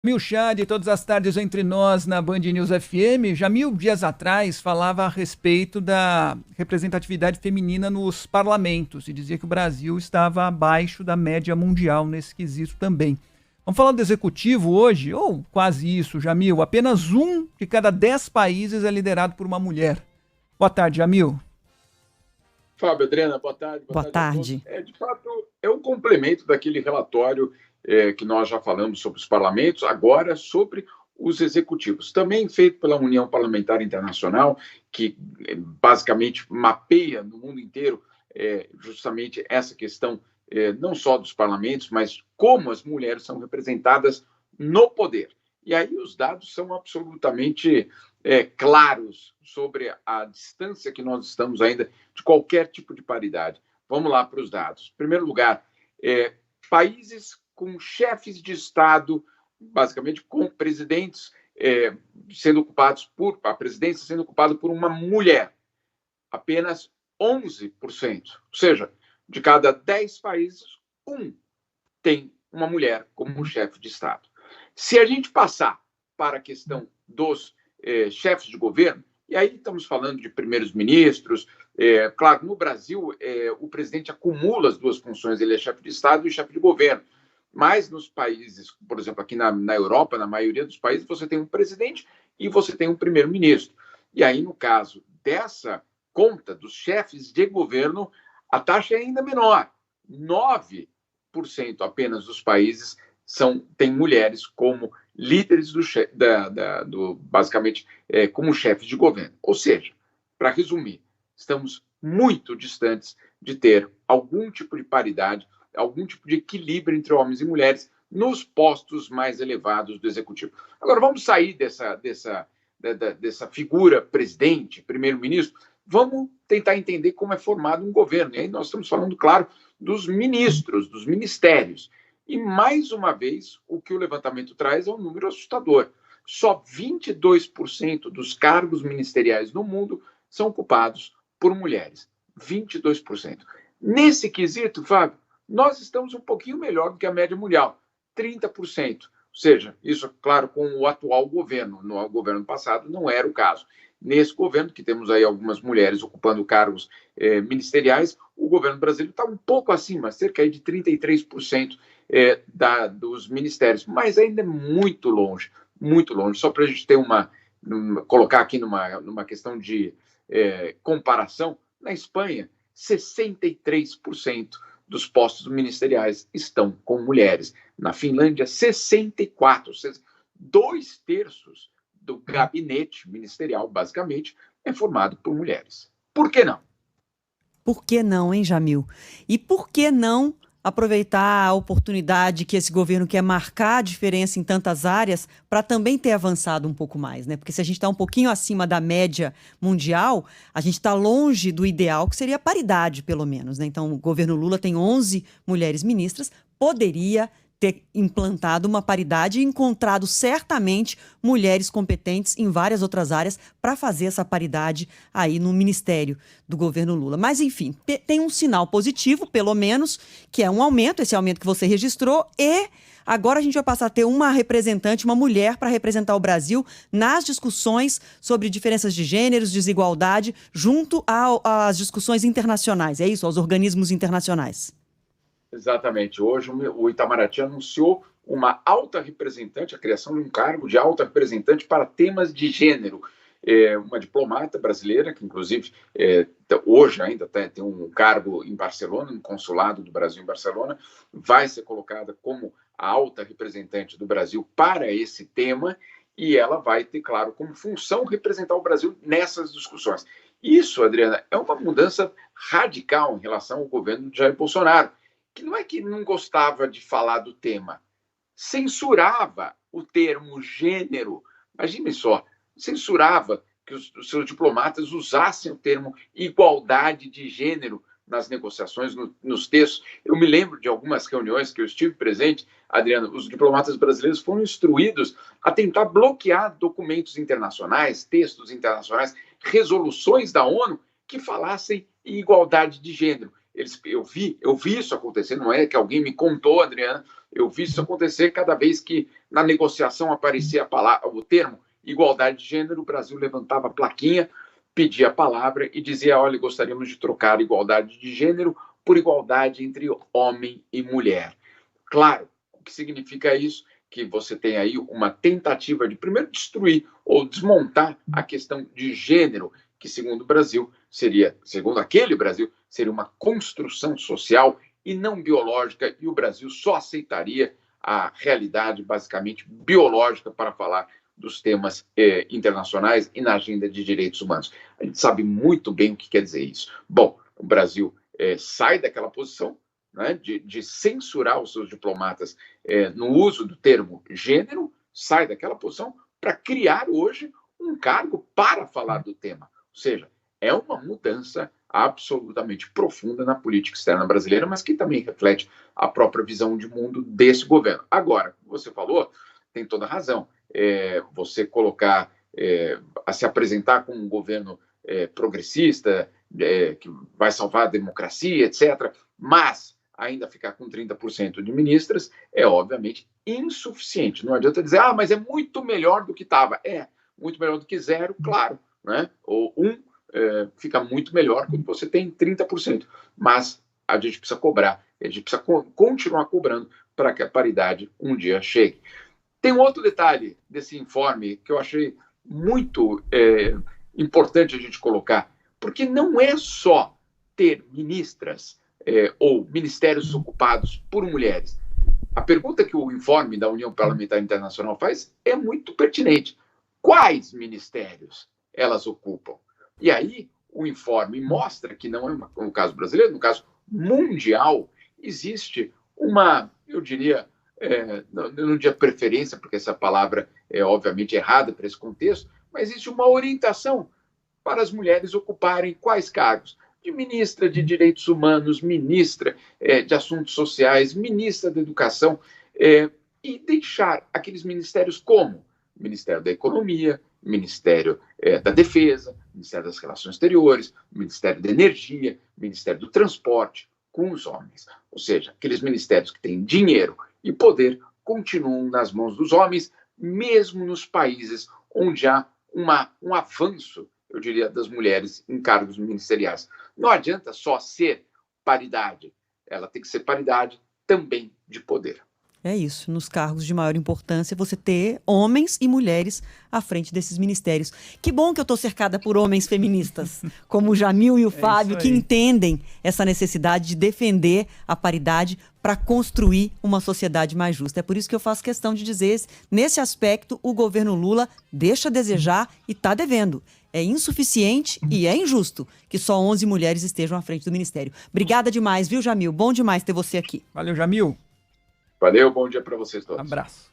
Jamil Chad, todas as tardes entre nós na Band News FM. Jamil, dias atrás, falava a respeito da representatividade feminina nos parlamentos e dizia que o Brasil estava abaixo da média mundial nesse quesito também. Vamos falar do executivo hoje, ou quase isso, Jamil. Apenas um de cada 10 países é liderado por uma mulher. Boa tarde, Jamil. Fábio, Adriana, boa tarde. Boa Boa tarde a todos. tarde. De fato, é um complemento daquele relatório que nós já falamos sobre os parlamentos, agora sobre os executivos. Também feito pela União Parlamentar Internacional, que basicamente mapeia no mundo inteiro justamente essa questão, não só dos parlamentos, mas como as mulheres são representadas no poder. E aí os dados são absolutamente claros sobre a distância que nós estamos ainda de qualquer tipo de paridade. Vamos lá para os dados. Em primeiro lugar, países com chefes de Estado, basicamente com presidentes sendo ocupados a presidência sendo ocupada por uma mulher, apenas 11%. Ou seja, de cada 10 países, um tem uma mulher como chefe de Estado. Se a gente passar para a questão dos chefes de governo, e aí estamos falando de primeiros ministros, claro, no Brasil, o presidente acumula as duas funções, ele é chefe de Estado e chefe de governo, mas nos países, por exemplo, aqui na Europa, na maioria dos países, você tem um presidente e você tem um primeiro-ministro. E aí, no caso dessa conta dos chefes de governo, a taxa é ainda menor, 9% apenas dos países têm mulheres como líderes basicamente como chefes de governo. Ou seja, para resumir, estamos muito distantes de ter algum tipo de paridade, algum tipo de equilíbrio entre homens e mulheres nos postos mais elevados do executivo. Agora, vamos sair dessa figura presidente, primeiro-ministro, vamos tentar entender como é formado um governo. E aí nós estamos falando, claro, dos ministros, dos ministérios. E, mais uma vez, o que o levantamento traz é um número assustador. Só 22% dos cargos ministeriais no mundo são ocupados por mulheres. 22%. Nesse quesito, Fábio, nós estamos um pouquinho melhor do que a média mundial, 30%. Ou seja, isso, claro, com o atual governo. No governo passado não era o caso. Nesse governo, que temos aí algumas mulheres ocupando cargos ministeriais, o governo brasileiro está um pouco acima, cerca de 33% dos ministérios, mas ainda é muito longe, muito longe. Só para a gente ter colocar aqui numa questão de comparação, na Espanha, 63% dos postos ministeriais estão com mulheres. Na Finlândia, 64%, ou seja, 2/3 do gabinete ministerial, basicamente, é formado por mulheres. Por que não? Por que não, hein, Jamil? E por que não aproveitar a oportunidade que esse governo quer marcar a diferença em tantas áreas para também ter avançado um pouco mais, né? Porque se a gente está um pouquinho acima da média mundial, a gente está longe do ideal, que seria a paridade, pelo menos, né? Então, o governo Lula tem 11 mulheres ministras, poderia ter implantado uma paridade e encontrado certamente mulheres competentes em várias outras áreas para fazer essa paridade aí no ministério do governo Lula. Mas, enfim, tem um sinal positivo, pelo menos, que é um aumento, esse aumento que você registrou, e agora a gente vai passar a ter uma representante, uma mulher, para representar o Brasil nas discussões sobre diferenças de gêneros, desigualdade, junto às discussões internacionais, é isso? Aos organismos internacionais. Exatamente. Hoje o Itamaraty anunciou uma alta representante, a criação de um cargo de alta representante para temas de gênero. Uma diplomata brasileira, que inclusive hoje ainda tem um cargo em Barcelona, no consulado do Brasil em Barcelona, vai ser colocada como a alta representante do Brasil para esse tema, e ela vai ter, claro, como função representar o Brasil nessas discussões. Isso, Adriana, é uma mudança radical em relação ao governo de Jair Bolsonaro, que não é que não gostava de falar do tema, censurava o termo gênero. Imagine só, censurava que os seus diplomatas usassem o termo igualdade de gênero nas negociações, nos textos. Eu me lembro de algumas reuniões que eu estive presente, Adriano, os diplomatas brasileiros foram instruídos a tentar bloquear documentos internacionais, textos internacionais, resoluções da ONU que falassem em igualdade de gênero. Eu vi isso acontecer, não é que alguém me contou, Adriana, Eu vi isso acontecer cada vez que na negociação aparecia o termo igualdade de gênero, o Brasil levantava a plaquinha, pedia a palavra e dizia, olha, gostaríamos de trocar igualdade de gênero por igualdade entre homem e mulher. Claro, o que significa isso? Que você tem aí uma tentativa de, primeiro, destruir ou desmontar a questão de gênero, que, segundo aquele Brasil, seria uma construção social e não biológica, e o Brasil só aceitaria a realidade, basicamente, biológica para falar dos temas internacionais e na agenda de direitos humanos. A gente sabe muito bem o que quer dizer isso. Bom, o Brasil sai daquela posição, né, de censurar os seus diplomatas no uso do termo gênero, sai daquela posição para criar hoje um cargo para falar do tema. Ou seja, é uma mudança absolutamente profunda na política externa brasileira, mas que também reflete a própria visão de mundo desse governo. Agora, como você falou, tem toda a razão. Você colocar, a se apresentar como um governo progressista, que vai salvar a democracia, etc., mas ainda ficar com 30% de ministras é, obviamente, insuficiente. Não adianta dizer, mas é muito melhor do que estava. Muito melhor do que zero, claro, né? Ou fica muito melhor quando você tem 30%. Mas a gente precisa cobrar, a gente precisa continuar cobrando para que a paridade um dia chegue. Tem um outro detalhe desse informe que eu achei muito importante a gente colocar, porque não é só ter ministras ou ministérios ocupados por mulheres. A pergunta que o informe da União Parlamentar Internacional faz é muito pertinente. Quais ministérios elas ocupam? E aí o informe mostra que não é no caso brasileiro, no caso mundial, existe uma, eu diria, não diria preferência, porque essa palavra é obviamente errada para esse contexto, mas existe uma orientação para as mulheres ocuparem quais cargos? De ministra de Direitos Humanos, ministra de Assuntos Sociais, ministra da Educação, e deixar aqueles ministérios como Ministério da Economia, Ministério da Defesa, Ministério das Relações Exteriores, Ministério da Energia, Ministério do Transporte, com os homens. Ou seja, aqueles ministérios que têm dinheiro e poder continuam nas mãos dos homens, mesmo nos países onde há um avanço, eu diria, das mulheres em cargos ministeriais. Não adianta só ser paridade, ela tem que ser paridade também de poder. É isso, nos cargos de maior importância, você ter homens e mulheres à frente desses ministérios. Que bom que eu estou cercada por homens feministas, como o Jamil e o Fábio, que entendem essa necessidade de defender a paridade para construir uma sociedade mais justa. É por isso que eu faço questão de dizer, nesse aspecto, o governo Lula deixa a desejar e está devendo. É insuficiente e é injusto que só 11 mulheres estejam à frente do ministério. Obrigada demais, viu, Jamil? Bom demais ter você aqui. Valeu, Jamil. Valeu, bom dia para vocês todos. Abraço.